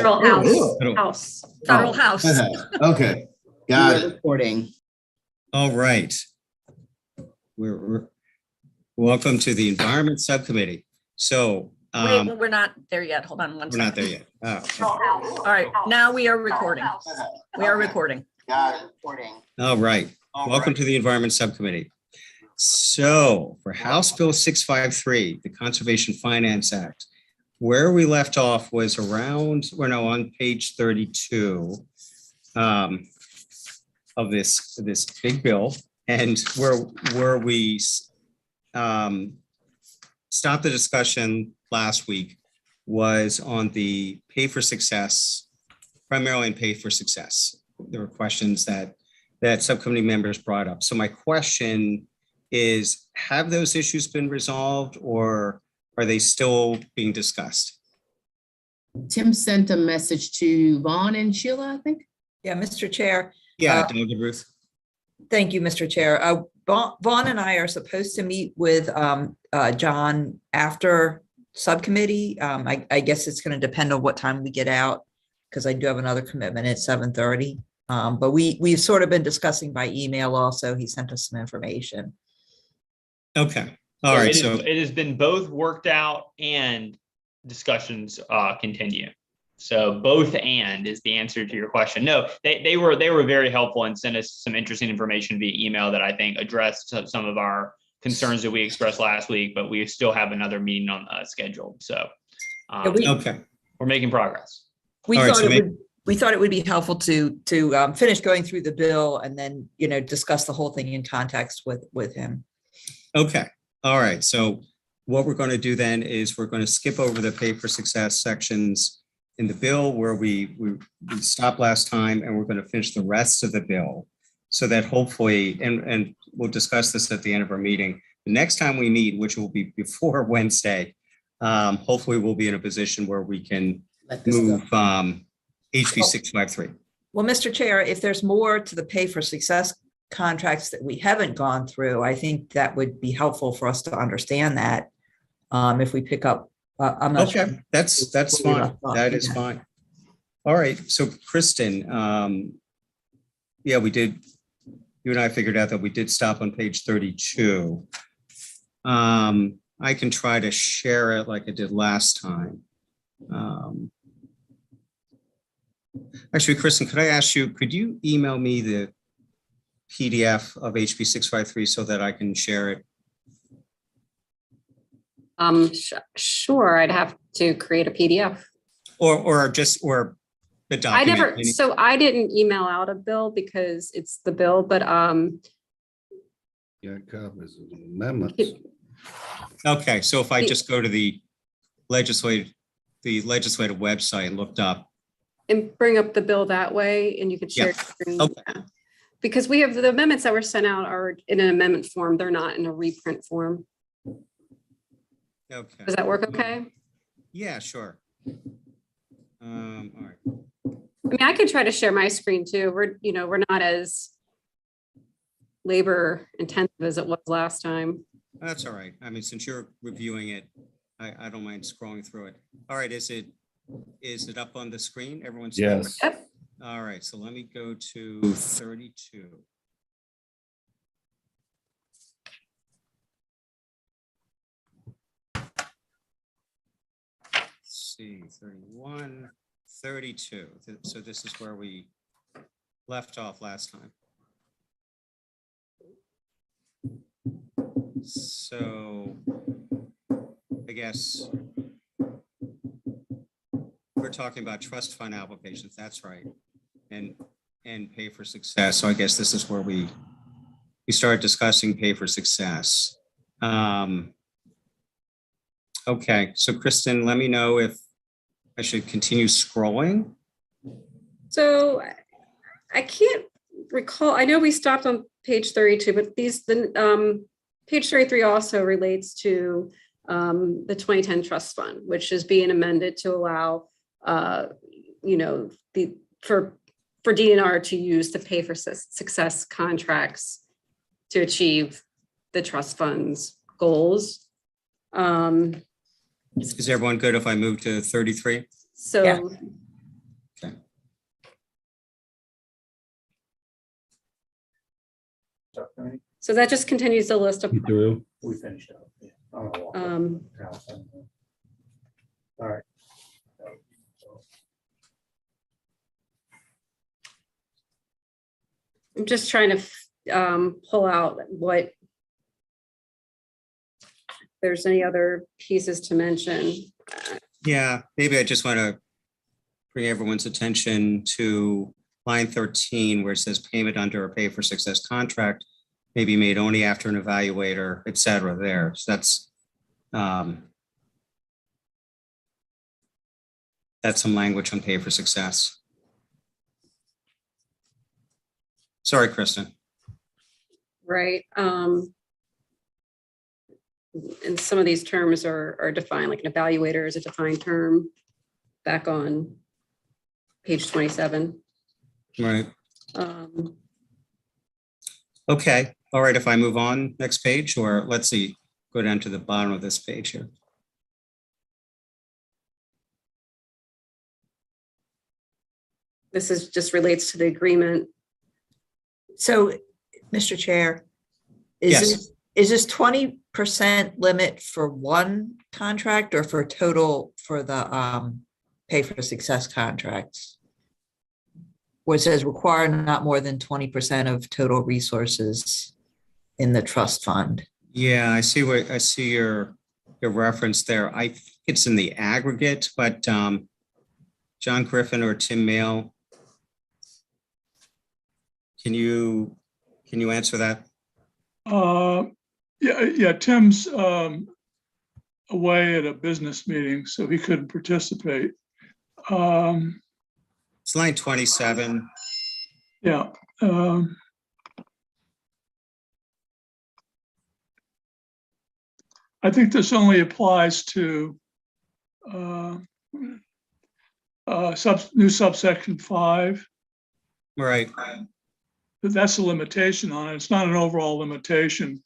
Federal House. Federal. House. Federal House. Okay, got it. Recording. All right. We're welcome to the Environment Subcommittee. So Wait, we're not there yet. Hold on one second. we're not there yet. Oh. All right, now we are recording. We are recording. Got it. All right. Welcome to the Environment Subcommittee. So for House Bill 653, the Conservation Finance Act, where we left off was around, we're now on page 32 of this big bill, and where we stopped the discussion last week was on the pay for success, primarily in pay for success. There were questions that subcommittee members brought up. So my question is, have those issues been resolved, or are they still being discussed? Tim sent a message to Vaughn and Sheila, I think. Yeah, Mr. Chair. Yeah, David Ruth. Thank you, Mr. Chair. Vaughn and I are supposed to meet with John after subcommittee. I guess it's going to depend on what time we get out, because I do have another commitment at 7:30. But we've sort of been discussing by email also. He sent us some information. Okay. All right. So it has been both worked out and discussions continue. So both and is the answer to your question. No, they were very helpful and sent us some interesting information via email that I think addressed some of our concerns that we expressed last week, but we still have another meeting on scheduled. So okay. We're making progress. We All right, thought it would be helpful to finish going through the bill and then, discuss the whole thing in context with him. Okay. All right. So what we're going to do then is we're going to skip over the pay for success sections in the bill where we stopped last time, and we're going to finish the rest of the bill so that hopefully, and we'll discuss this at the end of our meeting, the next time we meet, which will be before Wednesday, hopefully we'll be in a position where we can move HB 653. Well, Mr. Chair, if there's more to the pay for success contracts that we haven't gone through, I think that would be helpful for us to understand that if we pick up. I'm not Okay, sure. that's fine. That is fine. All right. So Kristen, yeah, we did. You and I figured out that we did stop on page 32. I can try to share it like I did last time. Actually, Kristen, could I ask you, could you email me the PDF of HB 653 so that I can share it? Sure, I'd have to create a PDF. Or the document. So I didn't email out a bill because it's the bill, but Yeah, copies of amendments. Okay, so if I just go to the legislative website and looked up. and bring up the bill that way, and you could share your screen. Okay. Yeah. Because we have the amendments that were sent out are in an amendment form. They're not in a reprint form. Okay. Does that work okay? Yeah, sure. All right. I mean, I could try to share my screen too. We're not as labor intensive as it was last time. That's all right. I mean, since you're reviewing it, I don't mind scrolling through it. All right, is it up on the screen? Everyone's Yes. Yep. All right, so let me go to 32. Let's see, 31, 32. So this is where we left off last time. So I guess we're talking about trust fund applications. That's right. And pay for success. So I guess this is where we started discussing pay for success. Okay, so Kristen, let me know if I should continue scrolling. So I can't recall. I know we stopped on page 32, but page 33 also relates to the 2010 trust fund, which is being amended to allow, for DNR to use the pay for success contracts to achieve the trust fund's goals. Is everyone good if I move to 33? So Subcommittee. So that just continues the list of, Through. We finished up. Yeah. I'm gonna walk up. um, All right. I'm just trying to pull out what, if there's any other pieces to mention. Yeah, maybe I just want to bring everyone's attention to line 13, where it says payment under a pay for success contract may be made only after an evaluator, et cetera, there. So that's some language on pay for success. Sorry, Kristen. Right. And some of these terms are defined, like an evaluator is a defined term back on page 27. Right. Um, Okay. All right. If I move on next page, or let's see, go down to the bottom of this page here. This is just relates to the agreement. So, Mr. Chair, Yes. is this 20% limit for one contract or for total for the pay for success contracts? Where it says require not more than 20% of total resources in the trust fund. Yeah, I see your reference there. I think it's in the aggregate, but John Griffin or Tim Mail, can you answer that? Yeah, Tim's away at a business meeting, so he couldn't participate. It's line 27. Yeah. I think this only applies to new subsection 5. Right. But that's a limitation on it. It's not an overall limitation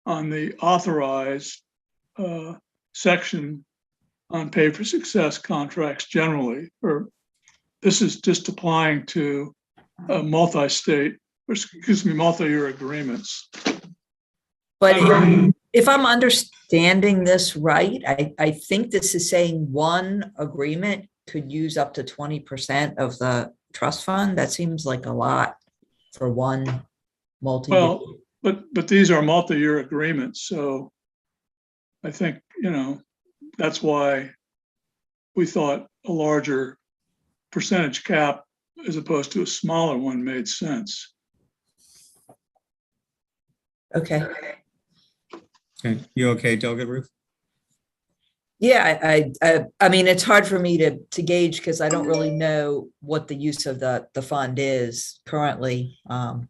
on the authorize section on pay for success contracts generally, or this is just applying to multi-state, or excuse me, multi-year agreements. But if I'm understanding this right, I think this is saying one agreement could use up to 20% of the trust fund. That seems like a lot for one multi. Well, but these are multi-year agreements, so I think, that's why we thought a larger percentage cap as opposed to a smaller one made sense. Okay. Okay. You okay, Delegate Ruth? Yeah, I mean, it's hard for me to gauge because I don't really know what the use of the fund is currently. How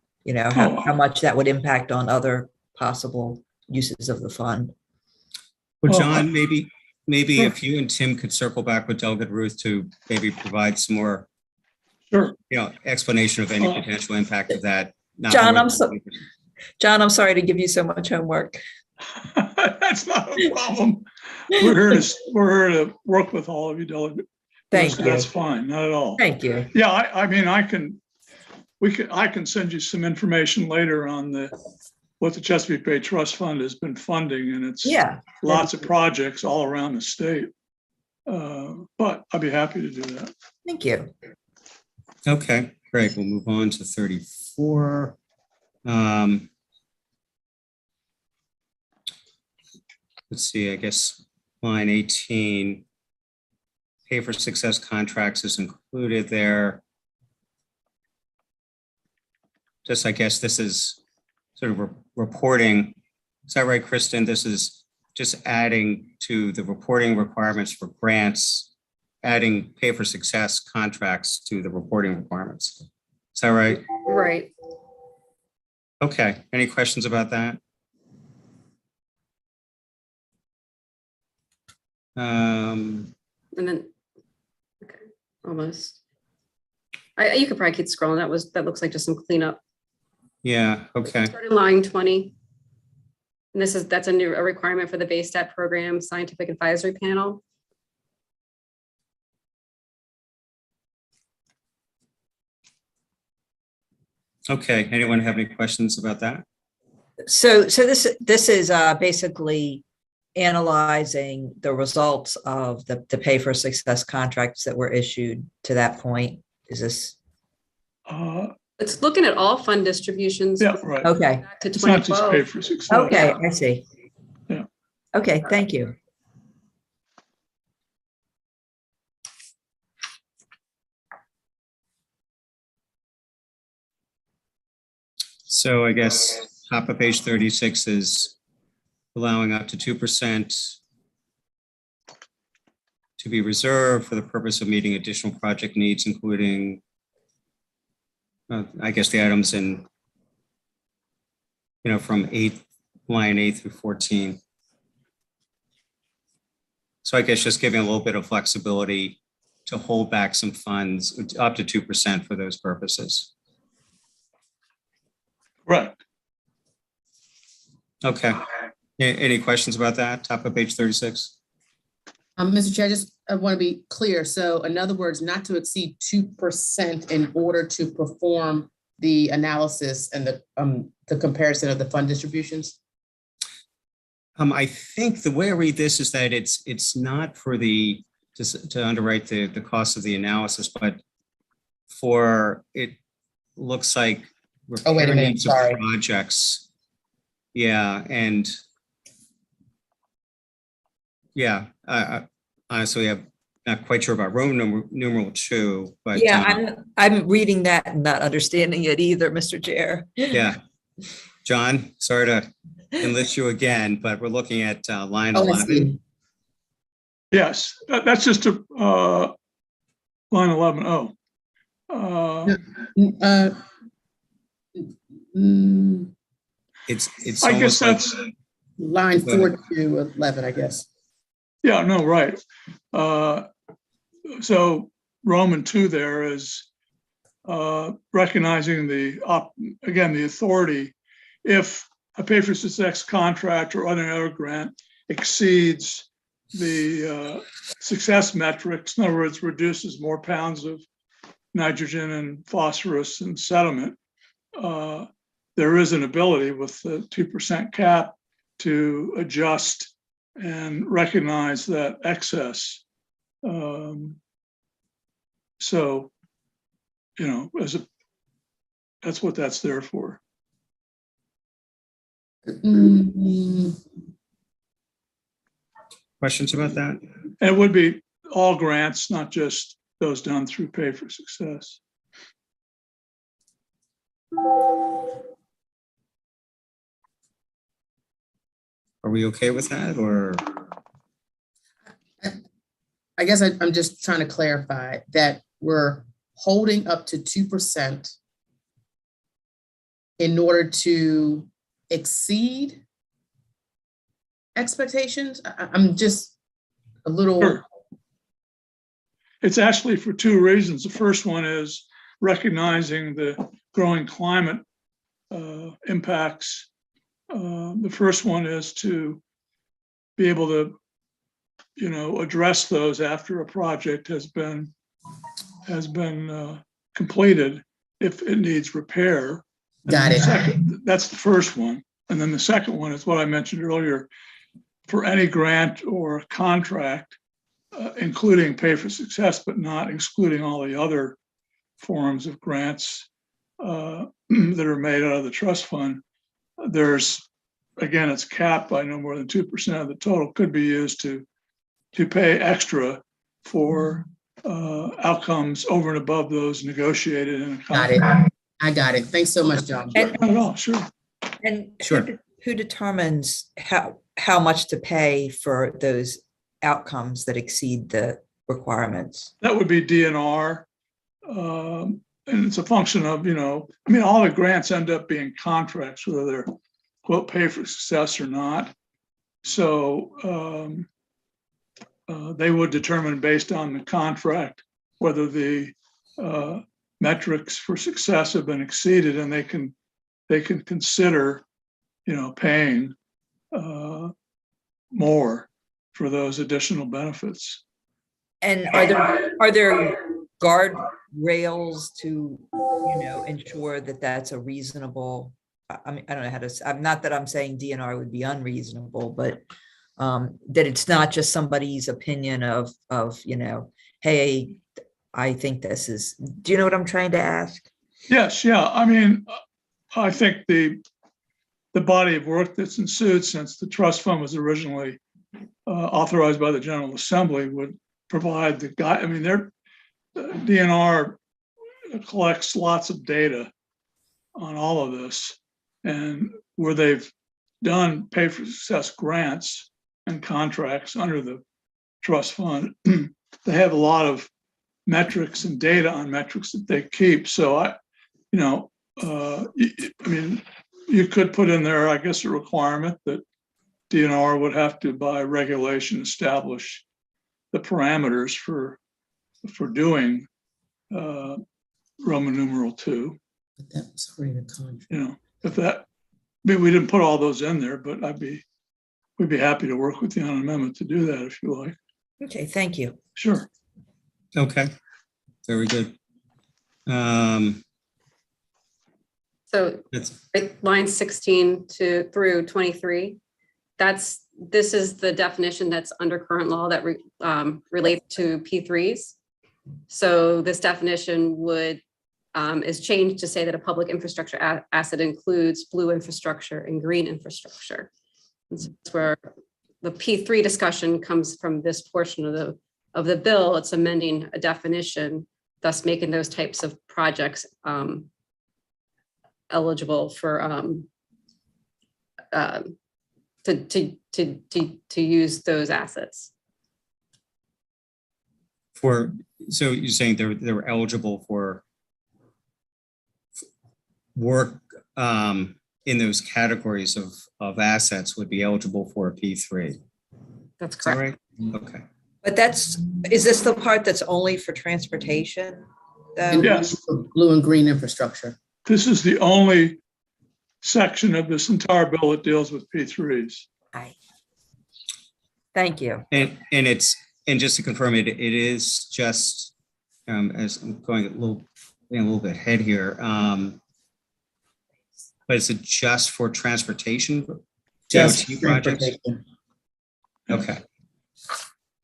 much that would impact on other possible uses of the fund. Well, John, maybe if you and Tim could circle back with Delegate Ruth to maybe provide some more, Sure. explanation of any potential impact of that. John, I'm sorry to give you so much homework. That's not a problem. We're here to work with all of you, Delegate. Thank you. That's fine, not at all. Thank you. Yeah, I mean, I can send you some information later on what the Chesapeake Bay Trust Fund has been funding, and it's lots of projects all around the state. But I'd be happy to do that. Thank you. Okay, great. We'll move on to 34. Let's see, I guess line 18, pay for success contracts is included there. Just, I guess this is sort of reporting. Is that right, Kristen? This is just adding to the reporting requirements for grants, adding pay for success contracts to the reporting requirements. Is that right? Right. Okay. Any questions about that? And then, okay, almost. You could probably keep scrolling. That looks like just some cleanup. Yeah, okay. Started line 20. And that's a requirement for the BASTAT program scientific advisory panel. Okay, anyone have any questions about that? So this is basically analyzing the results of the pay for success contracts that were issued to that point. Is this, It's looking at all fund distributions. Yeah, right. okay, Back to It's not just pay 2012. for success. okay, I see. Yeah. Okay, thank you. So I guess top of page 36 is allowing up to 2% to be reserved for the purpose of meeting additional project needs, including, I guess, the items in, from line 8 through 14. So I guess just giving a little bit of flexibility to hold back some funds up to 2% for those purposes. Right. Okay. Any questions about that? Top of page 36? Mr. Chair, I want to be clear. So in other words, not to exceed 2% in order to perform the analysis and the comparison of the fund distributions? I think the way I read this is that it's not for to underwrite the cost of the analysis, but for, it looks like Oh, wait a repair minute, needs of sorry. projects. Yeah, and yeah, honestly, I'm not quite sure about Roman numeral 2, but Yeah, I'm reading that and not understanding it either, Mr. Chair. yeah. John, sorry to enlist you again, but we're looking at line Oh, I 11. see. Yes, that's just a line 11. Oh. It's I guess almost like, that's, Line Go ahead. 4 to 11, I guess. yeah, no, right. So Roman 2 there is recognizing the authority if a pay for success contract or other grant exceeds the success metrics, in other words, reduces more pounds of nitrogen and phosphorus and sediment, there is an ability with the 2% cap to adjust and recognize that excess. So, that's what that's there for. questions about that? And it would be all grants, not just those done through pay for success. Are we okay with that, or? I guess I'm just trying to clarify that we're holding up to 2% in order to exceed expectations. I'm just a little. Sure. It's actually for 2 reasons. The first one is recognizing the growing climate impacts. The first one is to be able to, address those after a project has been completed if it needs repair. Got it. That's the first one. And then the second one is what I mentioned earlier. For any grant or contract, including pay for success, but not excluding all the other forms of grants that are made out of the trust fund, there's, again, it's capped by no more than 2% of the total could be used to pay extra for outcomes over and above those negotiated in a Got contract. it. I got it. Thanks so much, John. Not at all, sure. And Sure. who determines how much to pay for those outcomes that exceed the requirements? That would be DNR. And it's a function of, all the grants end up being contracts, whether they're quote pay for success or not. So they would determine based on the contract whether the metrics for success have been exceeded, and they can consider, paying more for those additional benefits. And are there rails to, ensure that that's a reasonable, I mean, I don't know how to, I'm not that I'm saying DNR would be unreasonable, but that it's not just somebody's opinion of, hey, I think this is, do you know what I'm trying to ask? Yes, yeah. I mean, I think the body of work that's ensued since the trust fund was originally authorized by the General Assembly would provide the guide. I mean, their DNR collects lots of data on all of this, and where they've done pay for success grants and contracts under the trust fund, they have a lot of metrics and data on metrics that they keep. So I mean, you could put in there, I guess, a requirement that DNR would have to, by regulation, establish the parameters for doing Roman numeral II. But that was for the contract. If that, I mean, we didn't put all those in there, but we'd be happy to work with you on an amendment to do that if you like. Okay, thank you. Sure. Okay, very good. So That's, line 16 through 23, this is the definition that's under current law that relates to P3s. So this definition is changed to say that a public infrastructure asset includes blue infrastructure and green infrastructure. And so that's where the P3 discussion comes from, this portion of the bill. It's amending a definition, thus making those types of projects eligible for to use those assets. so you're saying they're eligible for work in those categories of assets would be eligible for a P3. That's Is that correct. right? Okay. But is this the part that's only for transportation? Yes. Blue and green infrastructure. This is the only section of this entire bill that deals with P3s. Thank you. And just to confirm it is just as I'm going a little bit ahead here. But is it just for transportation? Just DOT projects? transportation. Okay.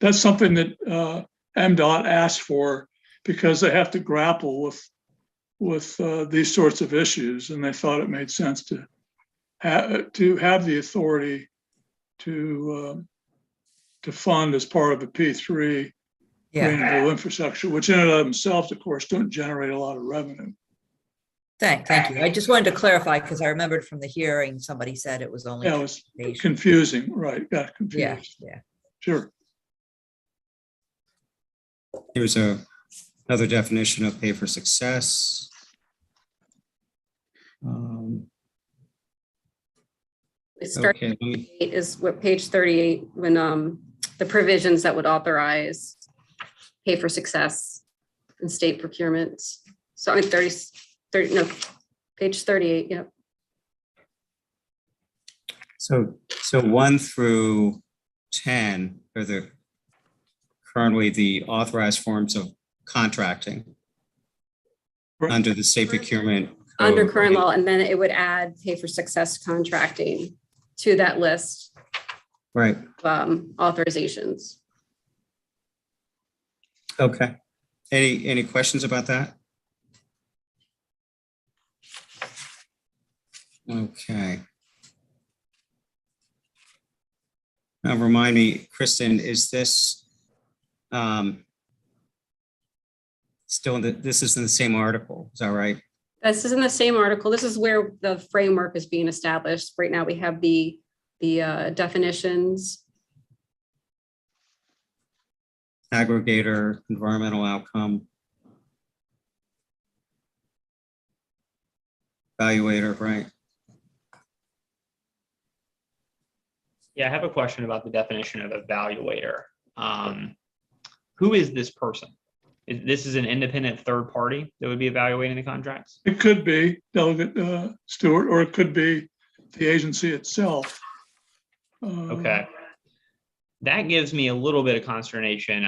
That's something that MDOT asked for because they have to grapple with these sorts of issues, and they thought it made sense to have the authority to fund as part of the P3 green and blue infrastructure, which in and of themselves, of course, don't generate a lot of revenue. Thank you. I just wanted to clarify because I remembered from the hearing, somebody said it was only. Yeah, it was transportation. confusing, right? Got confused. Yeah. Sure. Here's another definition of pay for success. Starting Okay. is what page 38, when the provisions that would authorize pay for success in state procurement. So I mean, page 38, yeah. So 1 through 10 are currently the authorized forms of contracting Right. under the state procurement. Under code. current law, and then it would add pay for success contracting to that list Right. of authorizations. Okay. Any questions about that? Okay. Now remind me, Kristen, is this still this is in the same article? Is that right? This is in the same article. This is where the framework is being established. Right now, we have the definitions. Aggregator, environmental outcome. Evaluator, right? Yeah, I have a question about the definition of evaluator. Who is this person? This is an independent third party that would be evaluating the contracts? It could be Delegate Stewart, or it could be the agency itself. Okay. That gives me a little bit of consternation.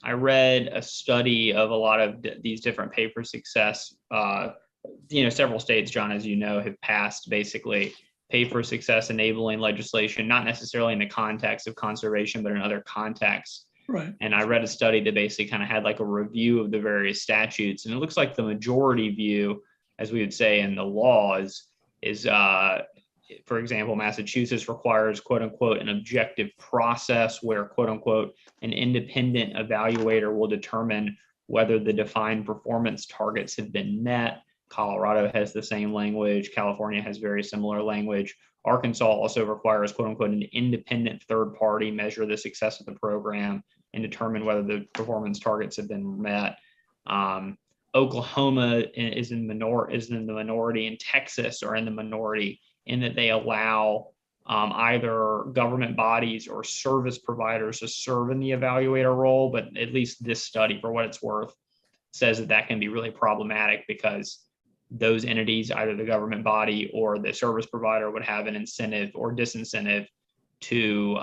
I read a study of a lot of these different pay for success. Several states, John, as you know, have passed basically pay for success enabling legislation, not necessarily in the context of conservation, but in other contexts. Right. And I read a study that basically kind of had like a review of the various statutes. And it looks like the majority view, as we would say in the law, is for example, Massachusetts requires, quote unquote, an objective process where, quote unquote, an independent evaluator will determine whether the defined performance targets have been met. Colorado has the same language. California has very similar language. Arkansas also requires, quote unquote, an independent third party measure the success of the program and determine whether the performance targets have been met. Oklahoma is in the minority, and Texas are in the minority in that they allow either government bodies or service providers to serve in the evaluator role. But at least this study, for what it's worth, says that that can be really problematic because those entities, either the government body or the service provider, would have an incentive or disincentive to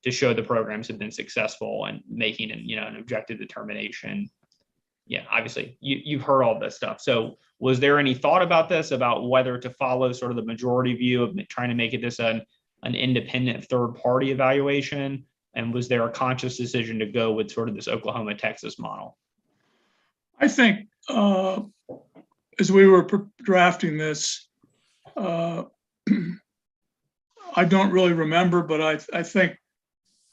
show the programs have been successful and making an objective determination. Yeah, obviously you've heard all this stuff. So was there any thought about this, about whether to follow sort of the majority view of trying to make it this an independent third party evaluation? And was there a conscious decision to go with sort of this Oklahoma, Texas model? I think as we were drafting this, I don't really remember, but I think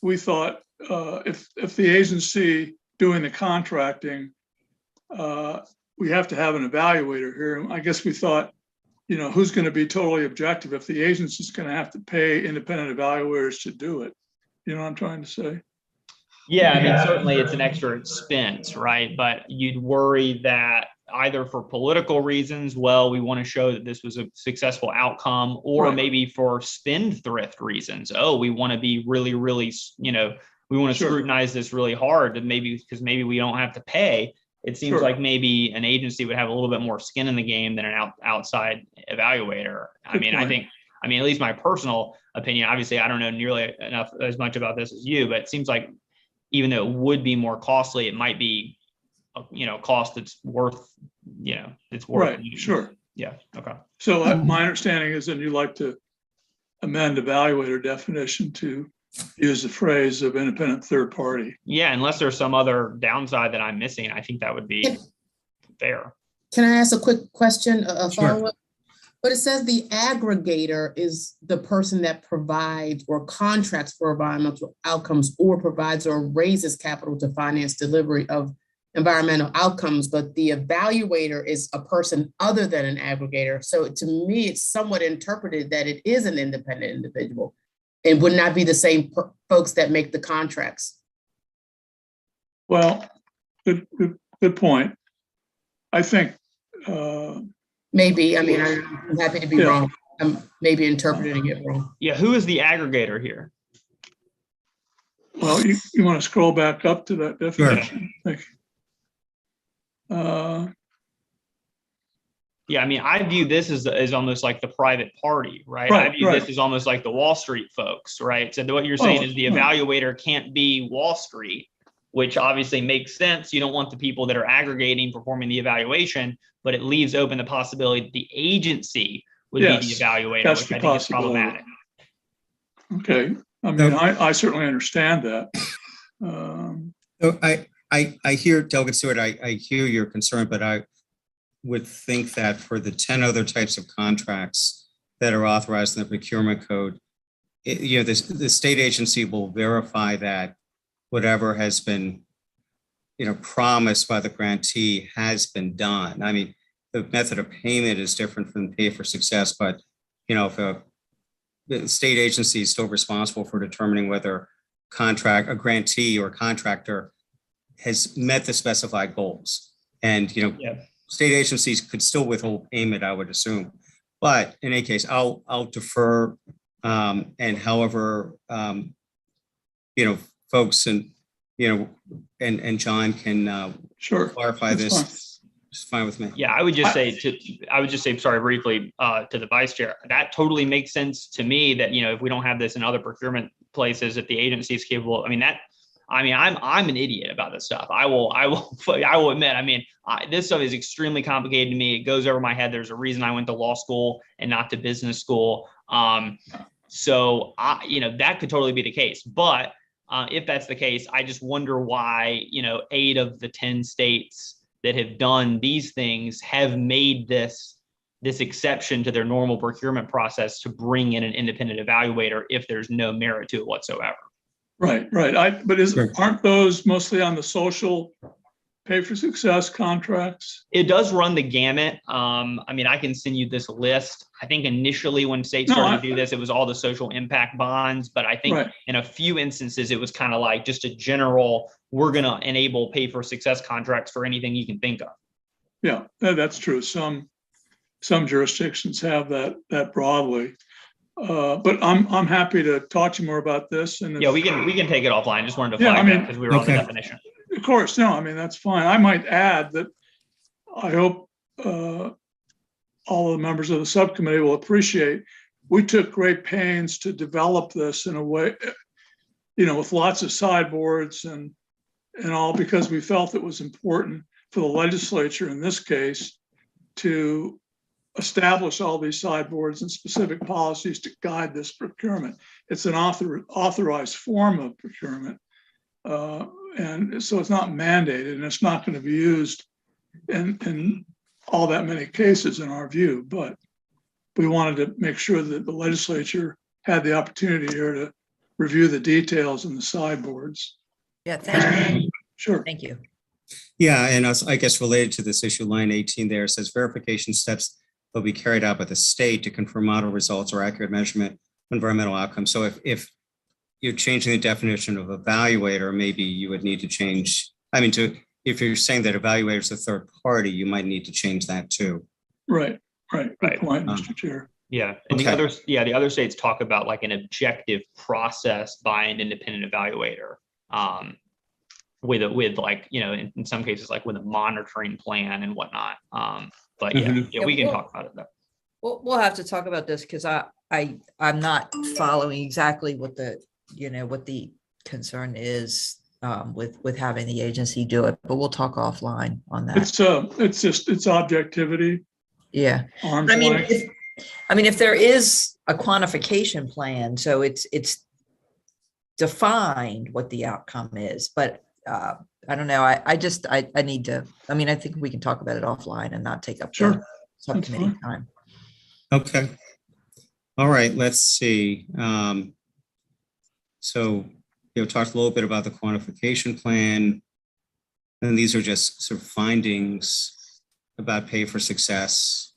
we thought if the agency doing the contracting, we have to have an evaluator here. I guess we thought, who's going to be totally objective if the agency is going to have to pay independent evaluators to do it? You know what I'm trying to say? Yeah, I mean, certainly it's an extra expense, right? But you'd worry that either for political reasons, well, we want to show that this was a successful outcome, or Right. maybe for spendthrift reasons. Oh, we want to be really, really, we want to Sure. scrutinize this really hard, and because maybe we don't have to pay. It seems Sure. like maybe an agency would have a little bit more skin in the game than an outside evaluator. I Good mean, point. I mean, at least my personal opinion, obviously, I don't know nearly enough as much about this as you, but it seems like even though it would be more costly, it might be, cost that's worth, it's worth. Right, sure. Yeah, okay. So my understanding is that you like to amend evaluator definition to use the phrase of independent third party. Yeah, unless there's some other downside that I'm missing, I think that would be fair. Can I ask a quick question, a Sure. follow-up? But it says the aggregator is the person that provides or contracts for environmental outcomes or provides or raises capital to finance delivery of environmental outcomes, but the evaluator is a person other than an aggregator. So to me, it's somewhat interpreted that it is an independent individual and would not be the same folks that make the contracts. Well, good point. I think, Maybe, I mean, I'm happy to be Yeah. wrong. I'm maybe interpreting it wrong. Yeah, who is the aggregator here? well, you want to scroll back up to that definition? Thank you. Yeah, I mean, I view this as almost like the private party, right? Right, I view right. this as almost like the Wall Street folks, right? So what you're saying is the evaluator can't be Wall Street, which obviously makes sense. You don't want the people that are aggregating performing the evaluation, but it leaves open the possibility that the agency would be the Yes, evaluator, that's which the I think is possibility. problematic. Okay, I mean, I certainly understand that. So I hear, Delegate Stewart, I hear your concern, but I would think that for the 10 other types of contracts that are authorized in the procurement code, the state agency will verify that whatever has been, promised by the grantee has been done. I mean, the method of payment is different from pay for success, but, if the state agency is still responsible for determining whether a grantee or contractor has met the specified goals. And, Yeah. state agencies could still withhold payment, I would assume. But in any case, I'll defer, and however, folks and, and John can Sure. clarify That's this. It's fine with me. Yeah, I would just say, sorry, briefly, to the vice chair, that totally makes sense to me that, if we don't have this in other procurement places, that the agency is capable, I mean, I'm an idiot about this stuff. I will admit, I mean, this stuff is extremely complicated to me. It goes over my head. There's a reason I went to law school and not to business school. So that could totally be the case. But if that's the case, I just wonder why, 8 of the 10 states that have done these things have made this exception to their normal procurement process to bring in an independent evaluator if there's no merit to it whatsoever. Right. Aren't those mostly on the social pay for success contracts? It does run the gamut. I mean, I can send you this list. I think initially when states No, started to do this, it was all the social impact bonds. But I think Right. in a few instances, it was kind of like just a general, we're going to enable pay for success contracts for anything you can think of. Yeah, that's true. Some jurisdictions have that broadly. But I'm happy to talk to you more about this. And Yeah, we can take it offline. Just wanted to Yeah, flag I mean- that because we were on the Okay. definition. Of course, no, I mean, that's fine. I might add that I hope all of the members of the subcommittee will appreciate, we took great pains to develop this in a way, with lots of sideboards and all, because we felt it was important for the legislature in this case to establish all these sideboards and specific policies to guide this procurement. It's an authorized form of procurement. And so it's not mandated, and it's not going to be used in all that many cases in our view, but we wanted to make sure that the legislature had the opportunity here to review the details in the sideboards. Yeah, thank you. Sure. Thank you. Yeah, and I guess related to this issue, line 18 there says verification steps will be carried out by the state to confirm model results or accurate measurement of environmental outcomes. So if you're changing the definition of evaluator, maybe you would need to change, if you're saying that evaluator is a third party, you might need to change that too. Right. Good Right. point, Mr. Chair. Yeah. And Okay. the other states talk about like an objective process by an independent evaluator. With like, in some cases, like with a monitoring plan and whatnot. But Mhm. we can well- talk about it though. We'll have to talk about this because I'm not following exactly what the concern is with having the agency do it, but we'll talk offline on that. It's objectivity, Yeah. arm's I mean, length. if there is a quantification plan, so it's defined what the outcome is, but I don't know. I need to, I think we can talk about it offline and not take up Sure. the subcommittee time. Okay. All right, let's see. So, talked a little bit about the quantification plan. And these are just sort of findings about pay for success.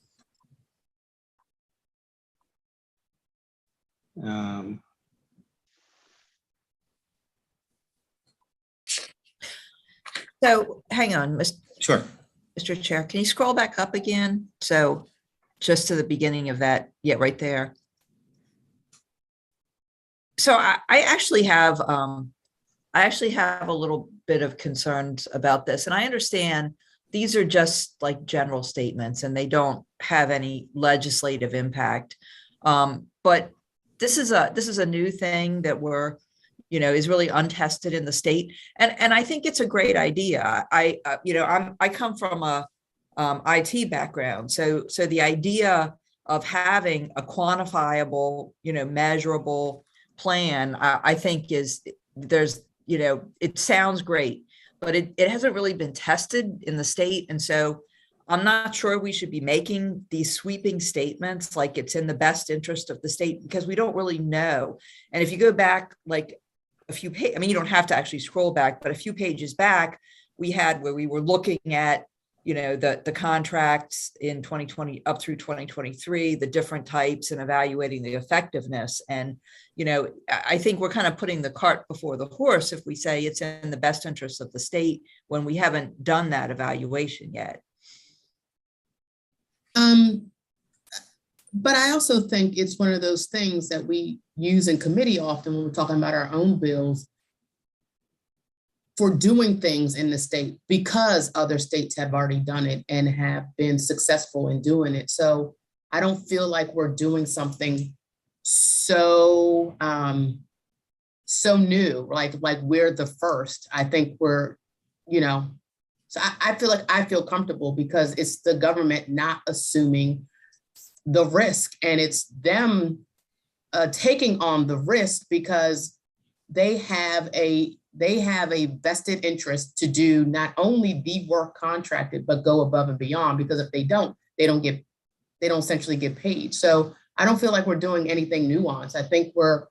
So hang on, Sure. Mr. Chair, can you scroll back up again? So just to the beginning of that, yeah, right there. So I actually have a little bit of concerns about this, and I understand these are just like general statements and they don't have any legislative impact. But this is a new thing that is really untested in the state, and I think it's a great idea. I come from a IT background, so the idea of having a quantifiable, measurable plan, I think it sounds great, but it hasn't really been tested in the state, and so I'm not sure we should be making these sweeping statements like it's in the best interest of the state, because we don't really know. And if you go back like a few pages, you don't have to actually scroll back, but a few pages back, we had where we were looking at, the contracts in 2020 up through 2023, the different types, and evaluating the effectiveness. And, I think we're kind of putting the cart before the horse if we say it's in the best interest of the state when we haven't done that evaluation yet. But I also think it's one of those things that we use in committee often when we're talking about our own bills for doing things in the state, because other states have already done it and have been successful in doing it. So I don't feel like we're doing something so so new, like we're the first. I think we're, so I feel like I feel comfortable because it's the government not assuming the risk, and it's them taking on the risk because they have a vested interest to do not only the work contracted, but go above and beyond, because if they don't essentially get paid. So I don't feel like we're doing anything nuanced. I think we're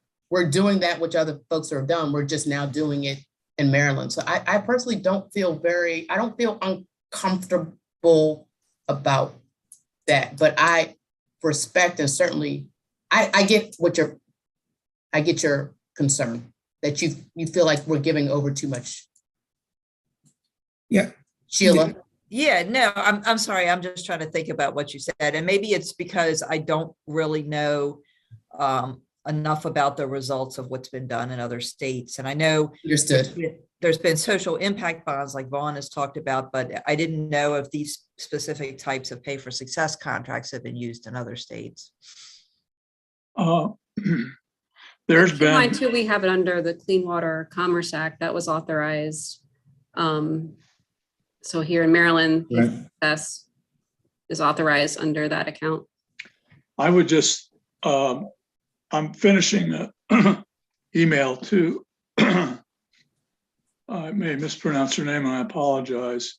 doing that which other folks have done. We're just now doing it in Maryland. So I personally don't feel uncomfortable about that, but I respect, and certainly I get your concern that you feel like we're giving over too much. Yeah. Sheila? Yeah, no, I'm sorry. I'm just trying to think about what you said. And maybe it's because I don't really know enough about the results of what's been done in other states. And I know Understood. there's been social impact bonds like Vaughn has talked about, but I didn't know if these specific types of pay for success contracts have been used in other states. There's Keep in mind been, too, we have it under the Clean Water Commerce Act that was authorized. So here in Maryland, Right. PFS is authorized under that account. I would just, I'm finishing an email to, I may mispronounce her name and I apologize.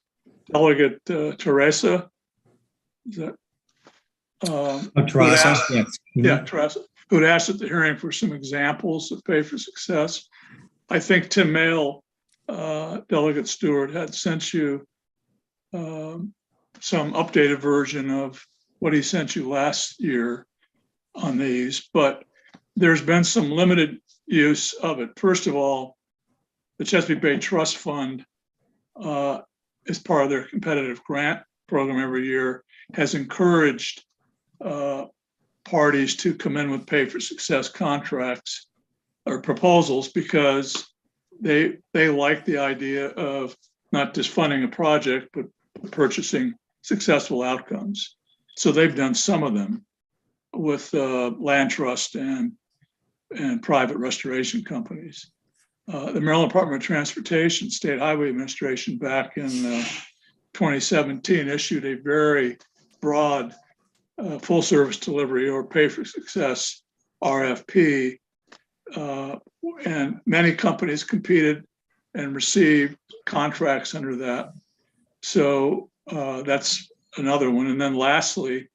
Delegate Teresa. Is that? Teresa, yes. Yeah, Teresa, who'd asked at the hearing for some examples of pay for success. I think Tim Mail, Delegate Stewart, had sent you some updated version of what he sent you last year on these, but there's been some limited use of it. First of all, the Chesapeake Bay Trust Fund, as part of their competitive grant program every year, has encouraged parties to come in with pay for success contracts or proposals because they like the idea of not just funding a project, but purchasing successful outcomes. So they've done some of them with land trust and private restoration companies. The Maryland Department of Transportation State Highway Administration back in 2017 issued a very broad full service delivery or pay for success RFP, and many companies competed and received contracts under that. So that's another one. And then lastly,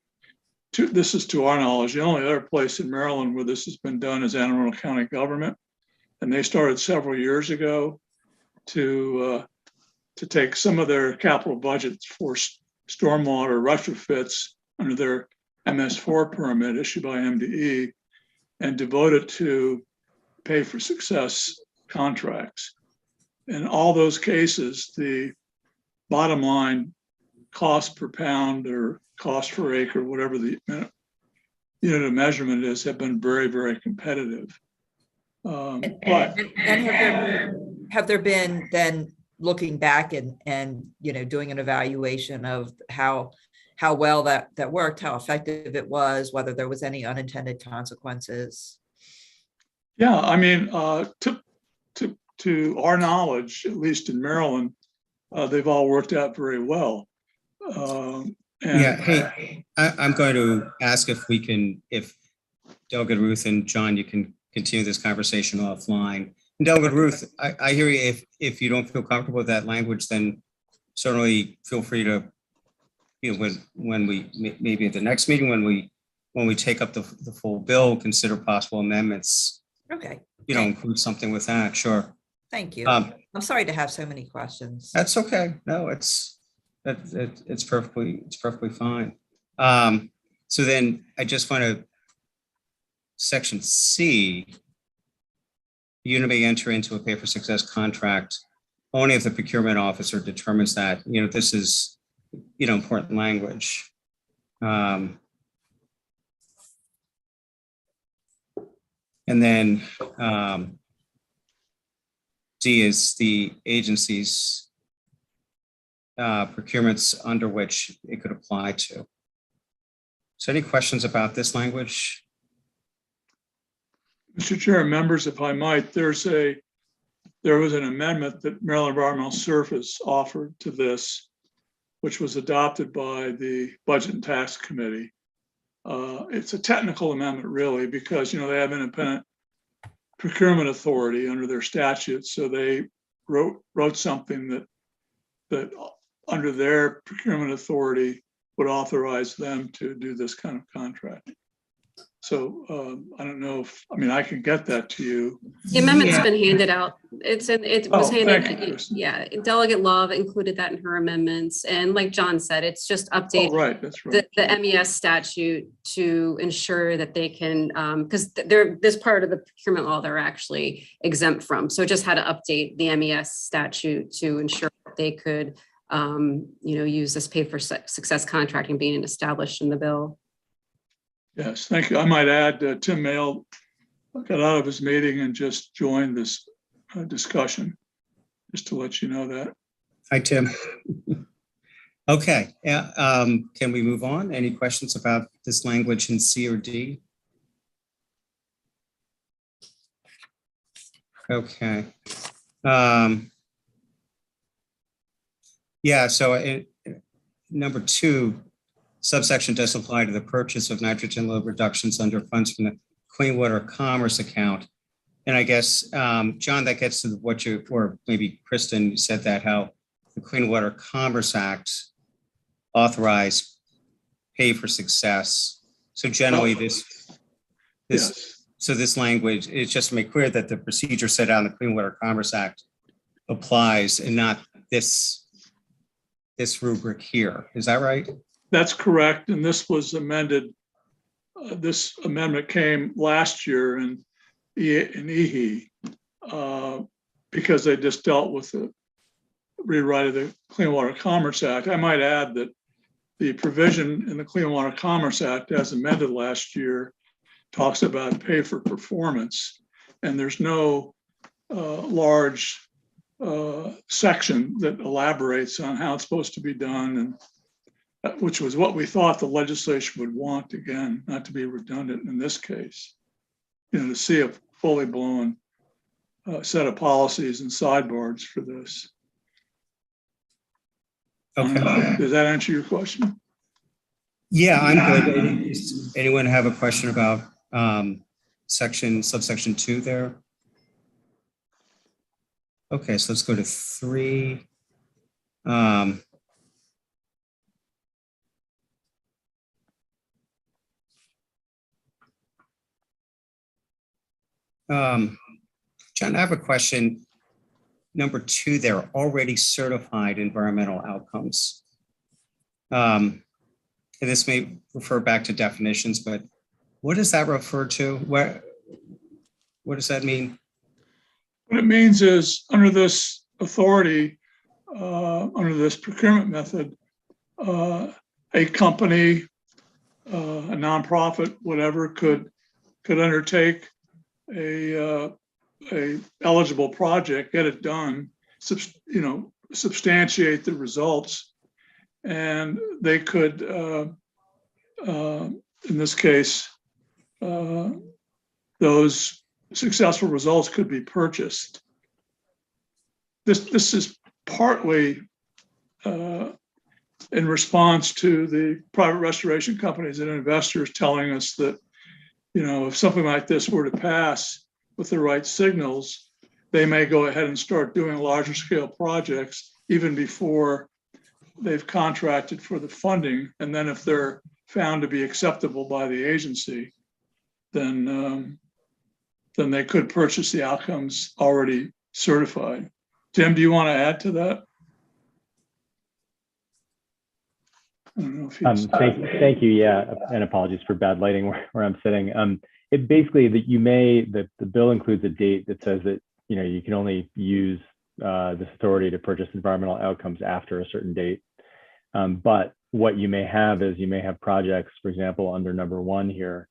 this is to our knowledge, the only other place in Maryland where this has been done is Anne Arundel County government. And they started several years ago to take some of their capital budgets for stormwater retrofits under their MS4 permit issued by MDE and devote it to pay for success contracts. In all those cases, the bottom line cost per pound or cost per acre, whatever the unit of measurement is, have been very, very competitive. But have there been then looking back and doing an evaluation of how well that worked, how effective it was, whether there was any unintended consequences? Yeah, I mean, to our knowledge, at least in Maryland, they've all worked out very well. Hey, I'm going to ask if Delegate Ruth and John, you can continue this conversation offline. And Delegate Ruth, I hear you. If you don't feel comfortable with that language, then certainly feel free to, when we maybe at the next meeting when we take up the full bill, consider possible amendments. Okay. Include something with that. Sure. Thank you. I'm sorry to have so many questions. That's okay. No, it's perfectly fine. So then I just want to, section C, unit may enter into a pay for success contract only if the procurement officer determines that, this is, important language. And then D is the agency's procurements under which it could apply to. So any questions about this language? Mr. Chair, members, if I might, there was an amendment that Maryland Environmental Service offered to this, which was adopted by the Budget and Tax Committee. It's a technical amendment, really, because, they have independent procurement authority under their statutes. So they wrote something that under their procurement authority would authorize them to do this kind of contract. So I don't know I can get that to you. The amendment's been handed out. It was thank you. yeah, Delegate Love included that in her amendments. And like John said, it's just updating Right, that's right. the MES statute to ensure that they can, because this part of the procurement law they're actually exempt from. So it just had to update the MES statute to ensure that they could, use this pay for success contracting being established in the bill. Yes, thank you. I might add, Tim Mail got out of his meeting and just joined this discussion, just to let you know that. Hi, Tim. Okay, can we move on? Any questions about this language in C or D? Okay. Yeah, so number 2, subsection does apply to the purchase of nitrogen load reductions under funds from the Clean Water Commerce account. And I guess, John, that gets to what or maybe Kristen, you said that how the Clean Water Commerce Act authorized pay for success. So generally Yes. So this language is just to make clear that the procedure set out in the Clean Water Commerce Act applies and not this rubric here. Is that right? That's correct. And this was amended. This amendment came last year in EHE because they just dealt with the rewrite of the Clean Water Commerce Act. I might add that the provision in the Clean Water Commerce Act, as amended last year, talks about pay for performance. And there's no large section that elaborates on how it's supposed to be done, and which was what we thought the legislation would want, again, not to be redundant in this case, to see a fully blown set of policies and sideboards for this. Okay. Does that answer your question? Yeah, I'm good. Does anyone have a question about subsection 2 there? Okay, so let's go to 3. John, I have a question. Number 2, there, already certified environmental outcomes. And this may refer back to definitions, but what does that refer to? What does that mean? What it means is under this authority, under this procurement method, a company, a nonprofit, whatever, could undertake a eligible project, get it done, substantiate the results, and they could, in this case, those successful results could be purchased. This is partly in response to the private restoration companies and investors telling us that, if something like this were to pass with the right signals, they may go ahead and start doing larger scale projects even before they've contracted for the funding. And then if they're found to be acceptable by the agency, then they could purchase the outcomes already certified. Tim, do you want to add to that? I don't know if he's... Thank you. Yeah, and apologies for bad lighting where I'm sitting. It basically that the bill includes a date that says that you can only use this authority to purchase environmental outcomes after a certain date. But what you may have is projects, for example, under number 1 here,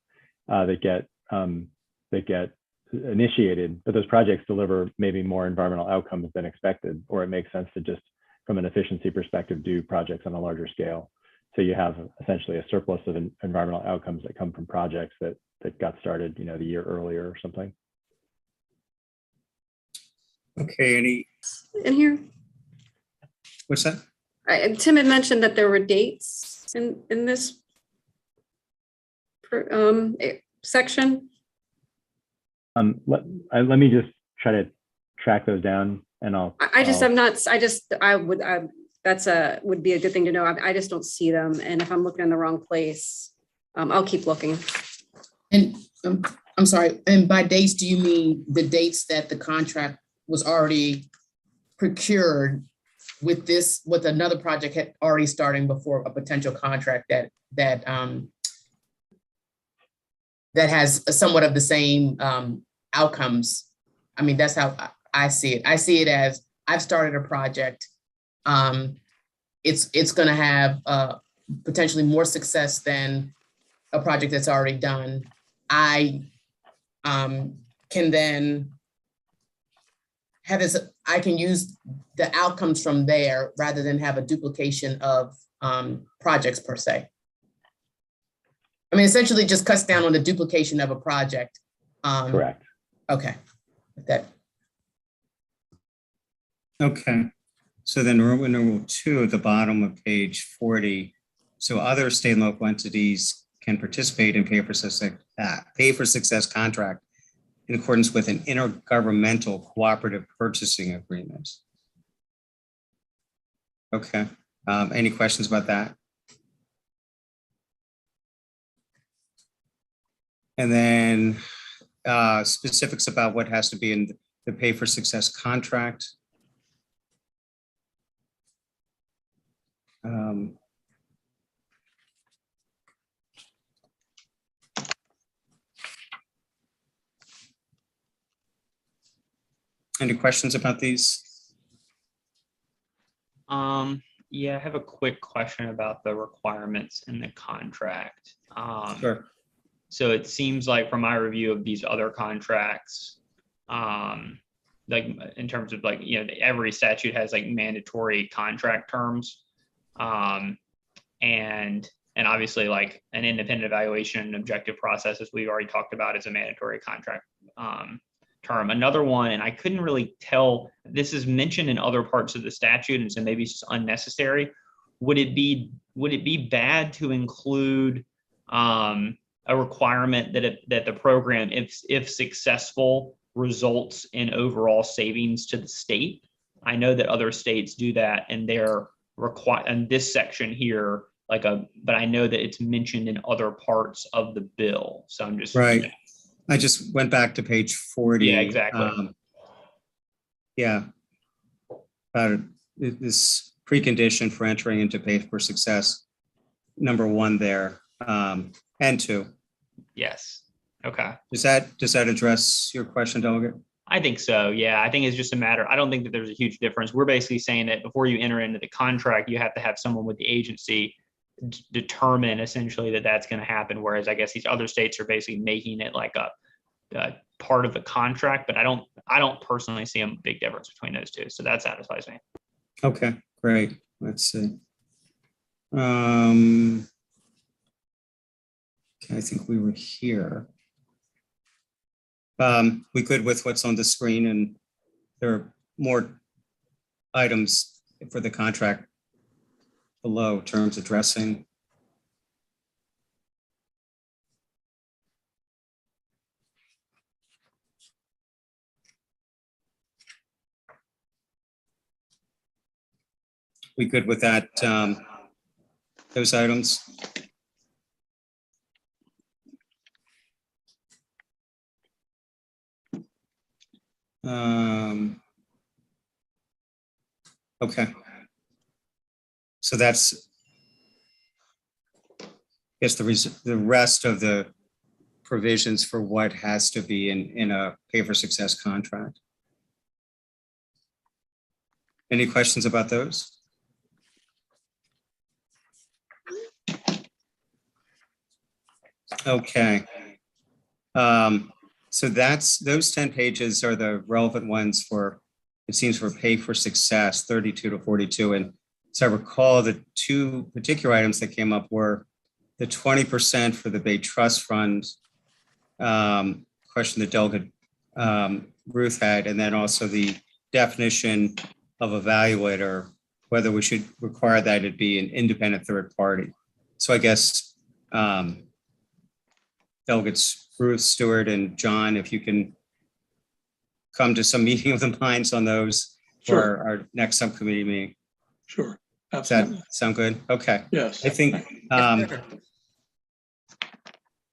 that get initiated, but those projects deliver maybe more environmental outcomes than expected, or it makes sense to just, from an efficiency perspective, do projects on a larger scale. So you have essentially a surplus of environmental outcomes that come from projects that got started, the year earlier or something. Okay, In here, what's that? Tim had mentioned that there were dates in this section. Let me just try to track those down, and that's would be a good thing to know. I just don't see them. And if I'm looking in the wrong place, I'll keep looking. And I'm sorry, and by dates, do you mean the dates that the contract was already procured with another project had already starting before a potential contract that has somewhat of the same outcomes? I mean, that's how I see it. I see it as I've started a project. It's going to have potentially more success than a project that's already done. I can then have this, I can use the outcomes from there rather than have a duplication of projects per se. I mean, essentially just cuts down on the duplication of a project. Correct. Okay. Okay. So then Roman numeral 2 at the bottom of page 40. So other state and local entities can participate in pay for success contract in accordance with an intergovernmental cooperative purchasing agreement. Okay. Any questions about that? And then specifics about what has to be in the pay for success contract. Any questions about these? Yeah, I have a quick question about the requirements in the contract. Sure. So it seems like from my review of these other contracts, like in terms of like, every statute has like mandatory contract terms. And obviously like an independent evaluation and objective process, as we've already talked about, is a mandatory contract term. Another one, and I couldn't really tell, this is mentioned in other parts of the statute, and so maybe it's just unnecessary. Would it be bad to include a requirement that the program, if successful, results in overall savings to the state? I know that other states do that, and they're in this section here, but I know that it's mentioned in other parts of the bill. So I'm just right. I just went back to page 40. Yeah, exactly. This precondition for entering into pay for success, number 1 there, and 2. Yes. Okay. Does that address your question, Delegate? I think so. Yeah, I think it's just a matter. I don't think that there's a huge difference. We're basically saying that before you enter into the contract, you have to have someone with the agency determine essentially that that's going to happen. Whereas I guess these other states are basically making it like a part of the contract, but I don't personally see a big difference between those two. So that satisfies me. Okay, great. Let's see. Okay, I think we were here. We good with what's on the screen, and there are more items for the contract below, terms addressing. We good with that, those items? Okay. So that's, I guess the rest of the provisions for what has to be in a pay for success contract. Any questions about those? Okay. So those 10 pages are the relevant ones for, it seems, for pay for success, 32 to 42. And as I recall, the two particular items that came up were the 20% for the Bay Trust Fund, question that Delegate Ruth had, and then also the definition of evaluator, whether we should require that it be an independent third party. So I guess Delegates Ruth, Stewart, and John, if you can come to some meeting of the minds on those for Sure. our next subcommittee meeting. Sure, Does that absolutely. sound good? Okay. Yes. I think, Yes, sir.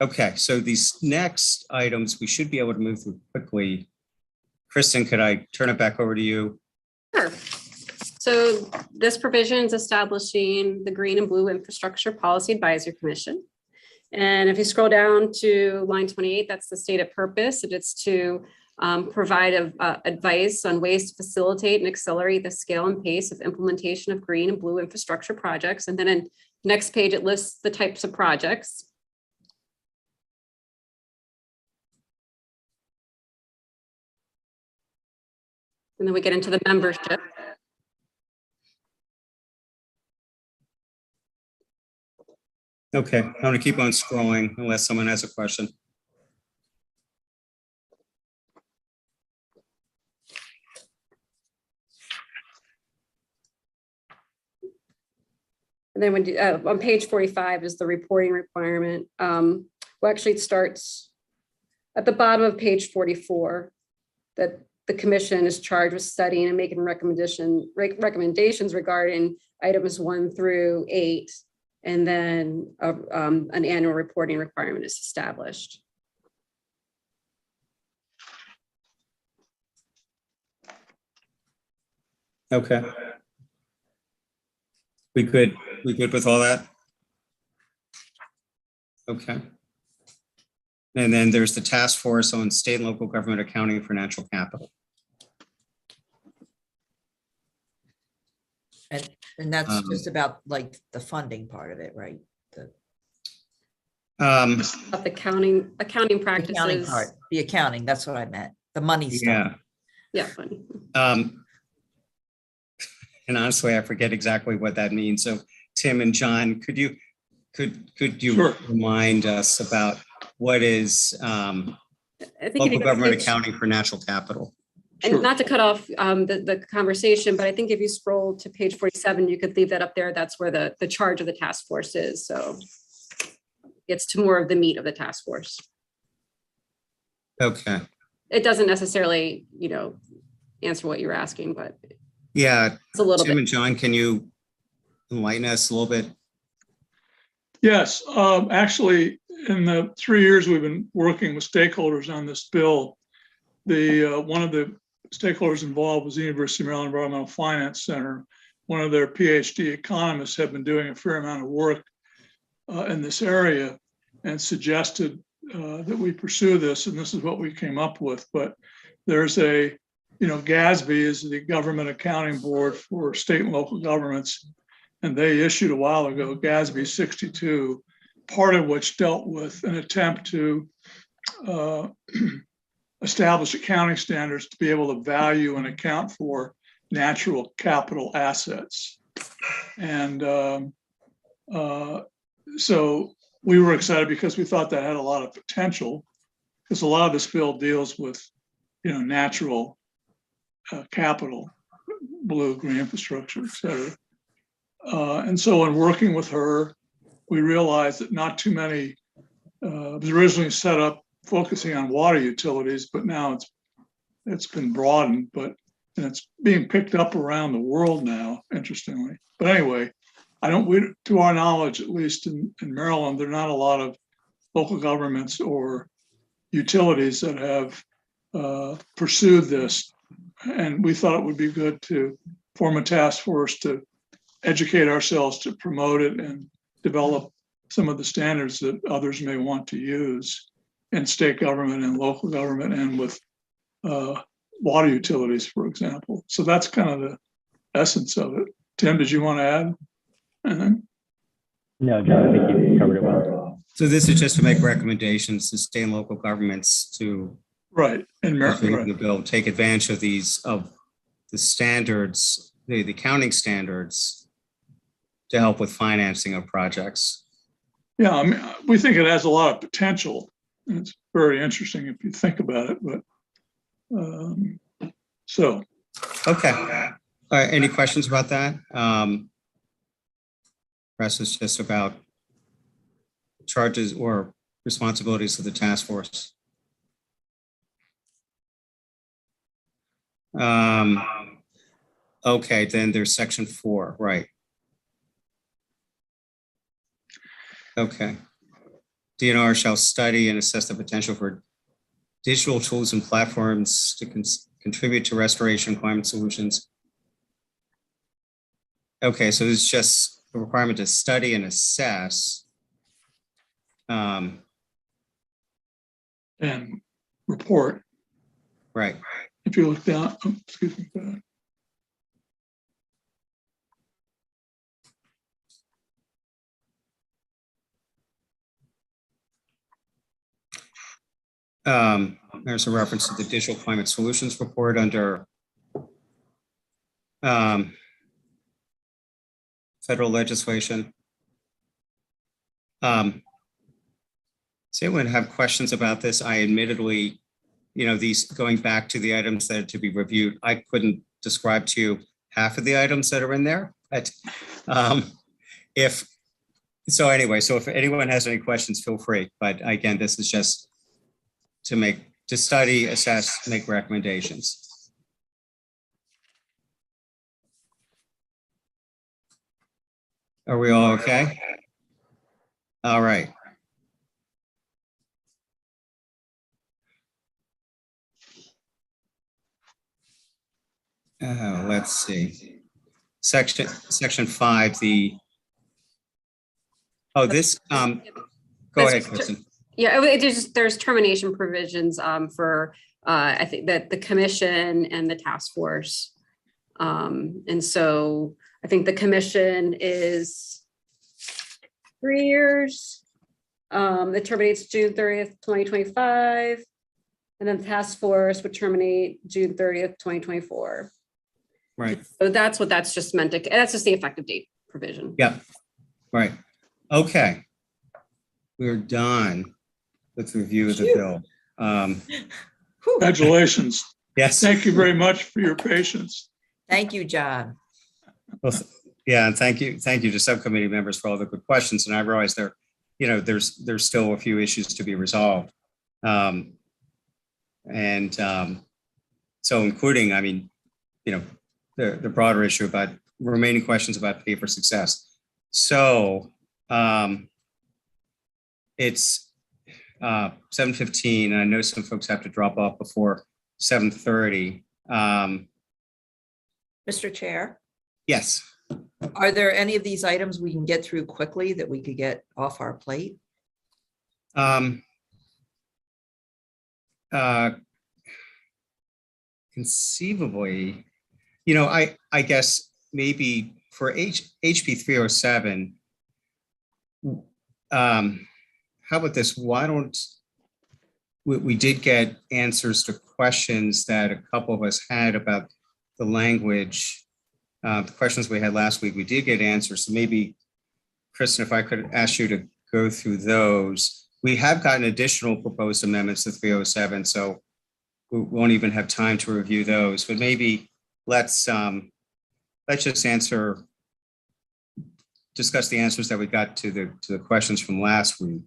okay, so these next items, we should be able to move through quickly. Kristen, could I turn it back over to you? Sure. So this provision is establishing the Green and Blue Infrastructure Policy Advisory Commission. And if you scroll down to line 28, that's the stated purpose. It's to provide advice on ways to facilitate and accelerate the scale and pace of implementation of green and blue infrastructure projects. And then in next page, it lists the types of projects. And then we get into the membership. Okay, I'm going to keep on scrolling unless someone has a question. And then when on page 45 is the reporting requirement. Well, actually, it starts at the bottom of page 44, that the commission is charged with studying and making recommendations regarding items 1 through 8. And then an annual reporting requirement is established. Okay. We good with all that? Okay. And then there's the task force on state and local government accounting for natural capital. And that's just about like the funding part of it, right? The Of the accounting accounting practices. part, the accounting, that's what I meant, the money stuff. Yeah. Yeah, funny. And honestly, I forget exactly what that means. So Tim and John, could you Sure. remind us about what is I think if local you go to government page- accounting for natural capital? And Sure. not to cut off the conversation, but I think if you scroll to page 47, you could leave that up there. That's where the charge of the task force is. So it's to more of the meat of the task force. Okay. It doesn't necessarily, answer what you're asking, but Yeah, it's a little Tim bit. and John, can you enlighten us a little bit? Yes, actually, in the 3 years we've been working with stakeholders on this bill, one of the stakeholders involved was the University of Maryland Environmental Finance Center. One of their PhD economists have been doing a fair amount of work in this area and suggested that we pursue this, and this is what we came up with. But there's GASB is the Government Accounting Board for state and local governments, and they issued a while ago GASB 62, part of which dealt with an attempt to establish accounting standards to be able to value and account for natural capital assets. And so we were excited because we thought that had a lot of potential, because a lot of this bill deals with, natural capital, blue, green infrastructure, et cetera. And so in working with her, we realized that not too many, it was originally set up focusing on water utilities, but now it's been broadened, and it's being picked up around the world now, interestingly. But anyway, to our knowledge, at least in Maryland, there are not a lot of local governments or utilities that have pursued this. And we thought it would be good to form a task force to educate ourselves, to promote it and develop some of the standards that others may want to use in state government and local government and with water utilities, for example. So that's kind of the essence of it. Tim, did you want to add anything? No, John, I think you covered it well. So this is just to make recommendations to state and local governments to Right. In Maryland. the bill, take advantage of the standards, the accounting standards to help with financing of projects. Yeah, I mean, we think it has a lot of potential. And it's very interesting if you think about it, but so. Okay. All right. Any questions about that? Rest is just about charges or responsibilities of the task force. Okay, then there's section 4, right? Okay. DNR shall study and assess the potential for digital tools and platforms to contribute to restoration climate solutions. Okay, so it's just a requirement to study and assess. And report. Right. If you look down, oh, excuse me. Go ahead. There's a reference to the Digital Climate Solutions Report under federal legislation. Does anyone have questions about this? I admittedly, these going back to the items that are to be reviewed, I couldn't describe to you half of the items that are in there. But if anyone has any questions, feel free. But again, this is just to study, assess, make recommendations. Are we all okay? All right. Let's see. Section 5, go ahead, Kristen. Yeah, there's termination provisions for I think that the commission and the task force. And so I think the commission is 3 years. It terminates June 30th, 2025. And then the task force would terminate June 30th, 2024. Right. So that's just meant to, that's just the effective date provision. Yeah. Right. Okay. We're done with review of the bill. Congratulations. Yes. Thank you very much for your patience. Thank you, John. Well, yeah, and thank you to subcommittee members for all the good questions. And I realize there's still a few issues to be resolved. So including, the broader issue about remaining questions about pay for success. So it's 7:15, and I know some folks have to drop off before 7:30. Mr. Chair, Yes. are there any of these items we can get through quickly that we could get off our plate? Conceivably, I guess maybe for HB 307, how about this? Why don't we did get answers to questions that a couple of us had about the language, the questions we had last week. We did get answers. So maybe, Kristen, if I could ask you to go through those. We have gotten additional proposed amendments to 307, so we won't even have time to review those. But maybe let's just discuss the answers that we got to the questions from last week.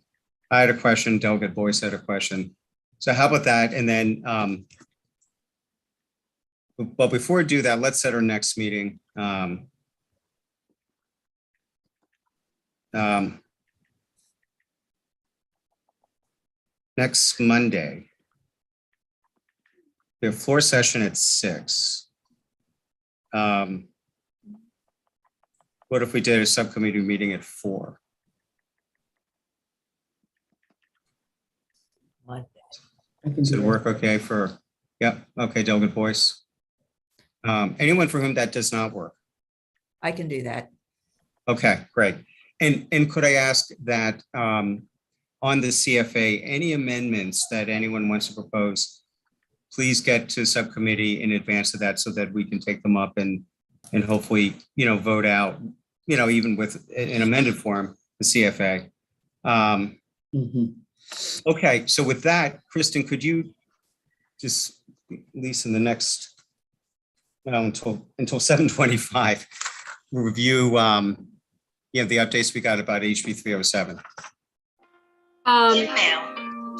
I had a question, Delegate Boyce had a question. So how about that? And then, but before we do that, let's set our next meeting. Next Monday. We have floor session at 6. What if we did a subcommittee meeting at 4? Does it work okay for, yep, okay, Delegate Boyce. Anyone for whom that does not work? I can do that. Okay, great. And could I ask that on the CFA, any amendments that anyone wants to propose, please get to subcommittee in advance of that so that we can take them up and hopefully, vote out even with an amended form, the CFA. Mhm. Okay, so with that, Kristen, could you just, at least in the next, until 7:25, review, the updates we got about HB 307?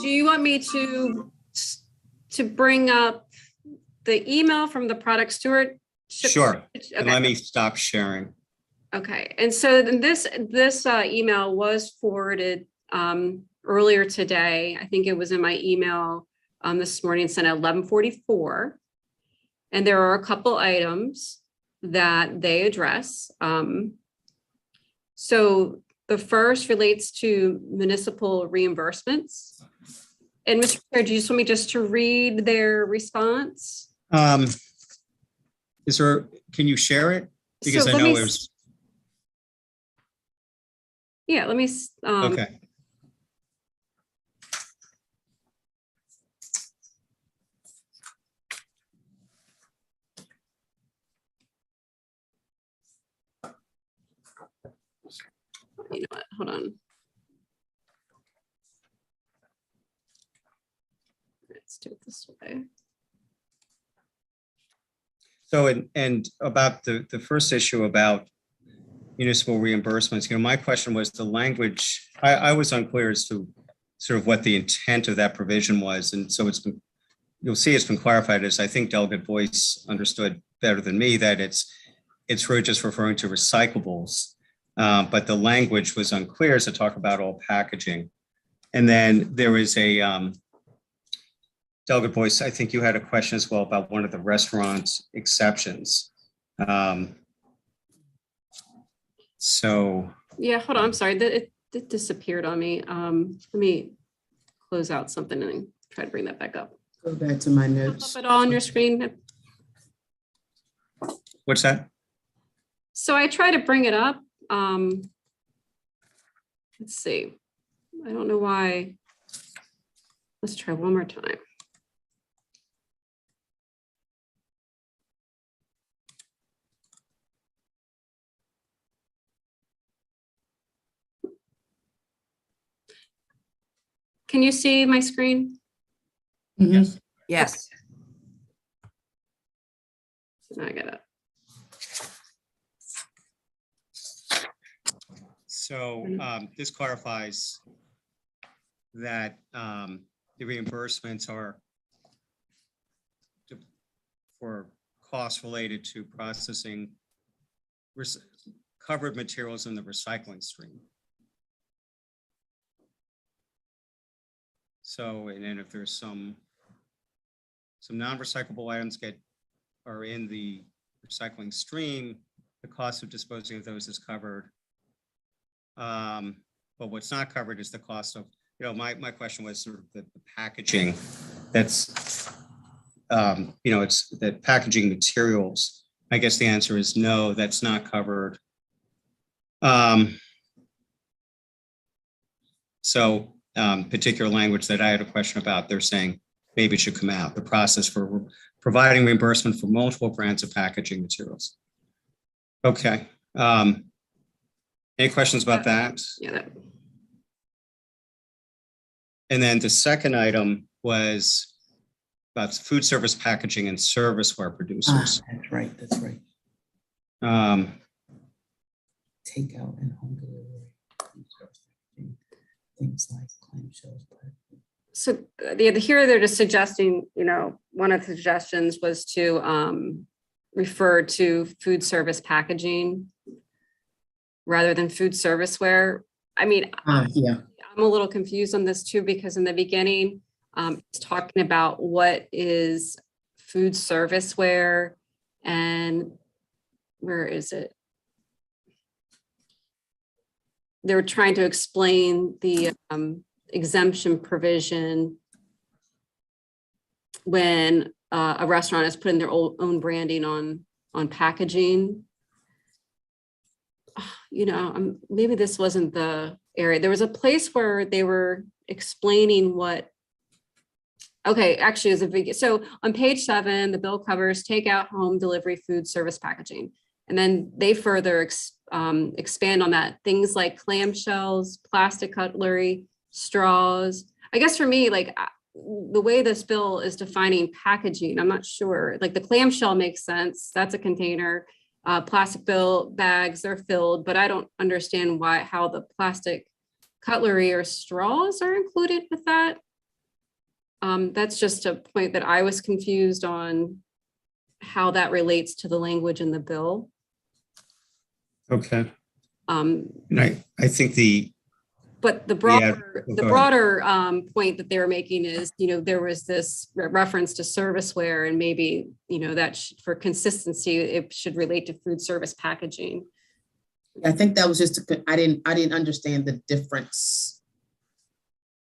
Do you want me to bring up the email from the product steward? Sure. And Okay. let me stop sharing. Okay, and so then this email was forwarded earlier today. I think it was in my email this morning, sent at 11:44. And there are a couple items that they address. So the first relates to municipal reimbursements. And Mr. Chair, do you just want me just to read their response? Can you share it? Because So I let know me it was, Yeah, let me. okay. You know what? Hold on. Let's do it this way. So, and about the first issue about municipal reimbursements, my question was the language, I was unclear as to sort of what the intent of that provision was. And so you'll see it's been clarified as I think Delegate Boyce understood better than me that it's really just referring to recyclables. But the language was unclear to talk about all packaging. And then there is a, Delegate Boyce, I think you had a question as well about one of the restaurant exceptions. So. Yeah, hold on. I'm sorry. It disappeared on me. Let me close out something and try to bring that back up. Go back to my notes. Pop it all on your screen. What's that? So I try to bring it up. Let's see. I don't know why. Let's try one more time. Can you see my screen? Mhm. Yes. Now I got it. So this clarifies that the reimbursements are for costs related to processing covered materials in the recycling stream. So, and then if there's some non-recyclable items are in the recycling stream, the cost of disposing of those is covered. But what's not covered is the cost of, my question was sort of the packaging that's, it's that packaging materials. I guess the answer is no, that's not covered. So particular language that I had a question about, they're saying maybe it should come out, the process for providing reimbursement for multiple brands of packaging materials. Okay. Any questions about that? Yeah. And then the second item was about food service packaging and serviceware producers. That's right. That's right. Takeout and home delivery. Things like clamshells. So here they're just suggesting, one of the suggestions was to refer to food service packaging rather than food serviceware. I mean, Yeah. I'm a little confused on this too, because in the beginning, it's talking about what is food serviceware and where is it? They were trying to explain the exemption provision when a restaurant is putting their own branding on packaging. Maybe this wasn't the area. There was a place where they were explaining what. Okay, actually, it was so on page 7, the bill covers takeout, home delivery, food service packaging, and then they further expand on that. Things like clamshells, plastic cutlery, straws. I guess for me, like the way this bill is defining packaging, I'm not sure. Like the clamshell makes sense. That's a container. Plastic bill bags, they're filled, but I don't understand how the plastic cutlery or straws are included with that. That's just a point that I was confused on how that relates to the language in the bill. Okay. Um, And I think But the broader point that they were making is, there was this reference to serviceware, and maybe, that for consistency, it should relate to food service packaging. I think that was just, I didn't understand the difference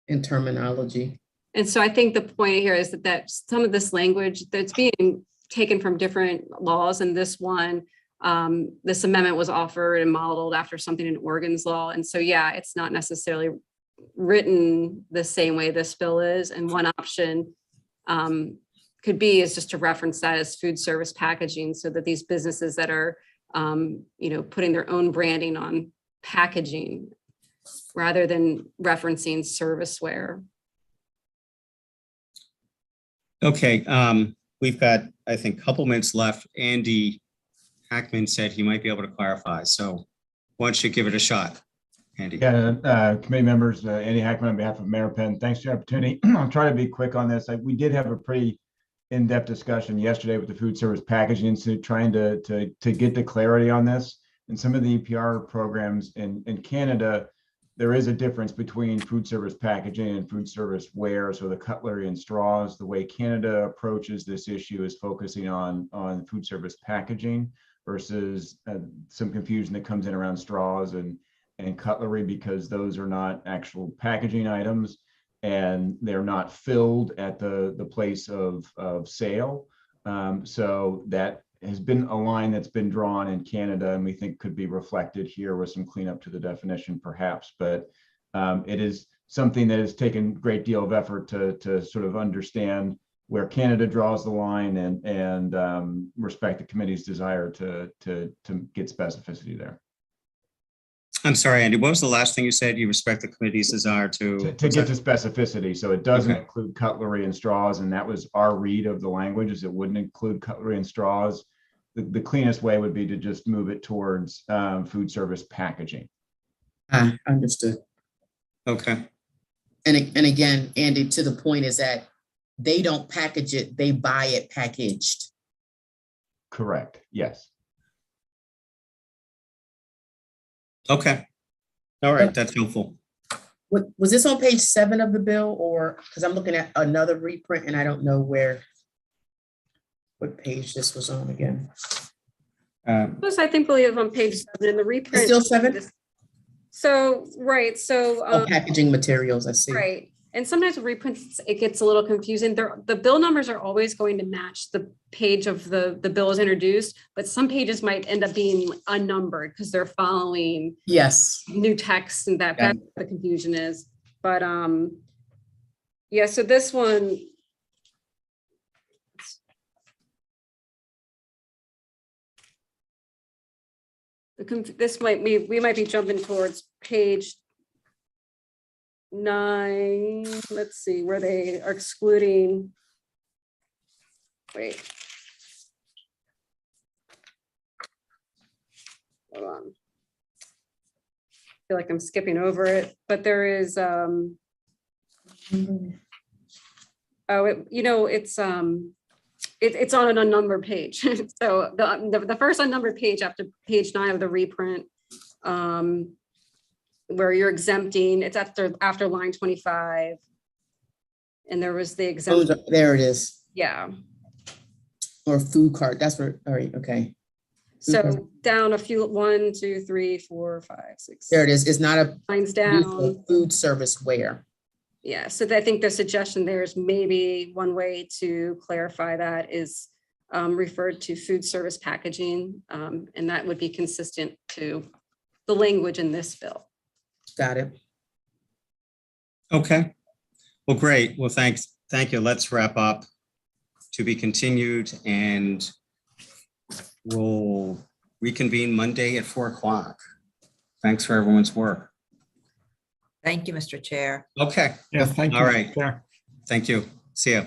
in terminology. And so I think the point here is that some of this language that's being taken from different laws, and this one, this amendment was offered and modeled after something in Oregon's law. And so, yeah, it's not necessarily written the same way this bill is. And one option could be is just to reference that as food service packaging, so that these businesses that are, putting their own branding on packaging rather than referencing serviceware. Okay, we've got, I think, a couple minutes left. Andy Hackman said he might be able to clarify. So why don't you give it a shot, Andy? Yeah, committee members, Andy Hackman on behalf of Mayor Penn. Thanks for the opportunity. I'll try to be quick on this. We did have a pretty in-depth discussion yesterday with the Food Service Packaging Institute, trying to get the clarity on this. And some of the EPR programs in Canada, there is a difference between food service packaging and food service ware. So the cutlery and straws, the way Canada approaches this issue is focusing on food service packaging versus some confusion that comes in around straws and cutlery, because those are not actual packaging items and they're not filled at the place of sale. So that has been a line that's been drawn in Canada, and we think could be reflected here with some cleanup to the definition perhaps. But it is something that has taken a great deal of effort to sort of understand where Canada draws the line and respect the committee's desire to get specificity there. I'm sorry, Andy, what was the last thing you said? You respect the committee's desire to get to specificity. So it doesn't include cutlery and straws. And that was our read of the language, is it wouldn't include cutlery and straws. The cleanest way would be to just move it towards food service packaging. Understood. Okay. And again, Andy, to the point is that they don't package it, they buy it packaged. Correct. Yes. Okay. All right. That's helpful. Was this on page 7 of the bill, or because I'm looking at another reprint and I don't know what page this was on again? This, I think, believe on page 7 in the reprint. It's still 7? So, right. So packaging materials, I see. Right. And sometimes with reprints, it gets a little confusing. The bill numbers are always going to match the page of the bill is introduced, but some pages might end up being unnumbered because they're following new text, and that's what the confusion is. But yeah, so this one, we might be jumping towards page 9. Let's see where they are excluding. Wait. Hold on. I feel like I'm skipping over it, but there is it's on an unnumbered page. So the first unnumbered page after page 9 of the reprint, where you're exempting, it's after line 25. And there was the exemption. Oh, there it is. Yeah. Or food cart. That's where, all right, okay. So down a few, 1, 2, 3, 4, 5, 6. There it is. It's not a lines down. Food service ware. Yeah, so I think the suggestion there is maybe one way to clarify that is referred to food service packaging, and that would be consistent to the language in this bill. Got it. Okay. Well, great. Well, thank you. Let's wrap up. To be continued, and we'll reconvene Monday at 4 o'clock. Thanks for everyone's work. Thank you, Mr. Chair. Okay, Yeah, thank you. all Mr. right. Chair. Thank you. See ya.